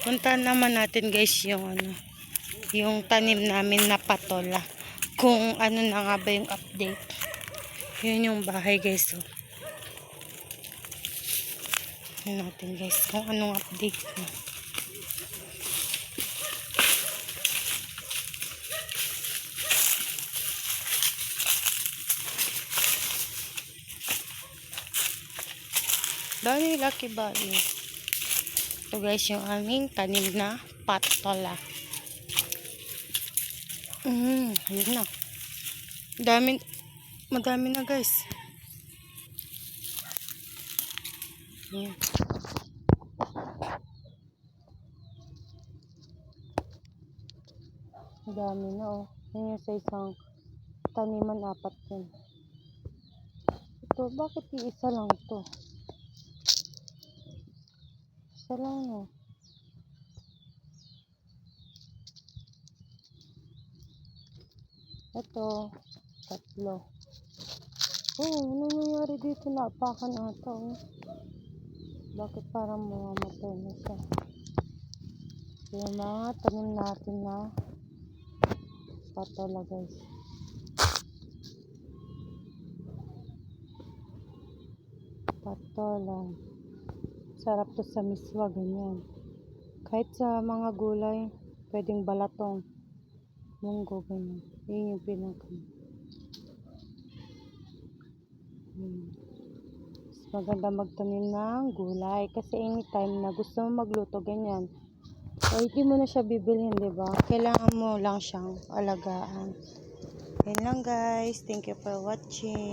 Puntahan naman natin guys yung yung tanim namin na patola. Kung ano na nga ba yung update. Yun yung bahay guys. So, yun natin guys kung anong update na. Dahil Lucky Valley. So guys, yung aming tanim na patola. Ayun na. Madami na guys. Ayan. Madami na oh. Ayan yung sa isang taniman, 4 yun. Ito, bakit iisa lang to? Isa lang oh. Ito, 3. Oh, ano nangyari dito? Naapakan ata oh. Bakit parang mamamatay na siya? Yung mga tanim natin na patola guys. Patola. Sarap to sa miswa, ganyan. Kahit sa mga gulay, pwedeng balatong. Munggo, ganyan. Yun yung pinaka. Maganda magtanim ng gulay kasi anytime na gusto mo magluto ganyan, o hindi mo na siya bibilhin, diba? Kailangan mo lang siyang alagaan. Yan lang guys, thank you for watching.